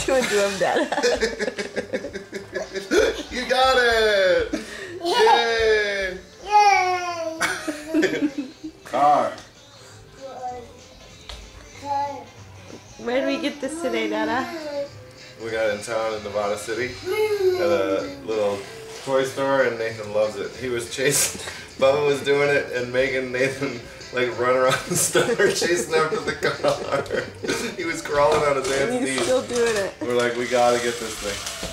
do it to him, Dad. You got it! Yay! Car. Where did we get this today, Dada? We got it in town in Nevada City at a little toy store, and Nathan loves it. He was chasing, Bubba was doing it, and Megan and Nathan like run around the store chasing after the car. He was crawling on his hands and He's knees. still doing it. We're like, we gotta get this thing.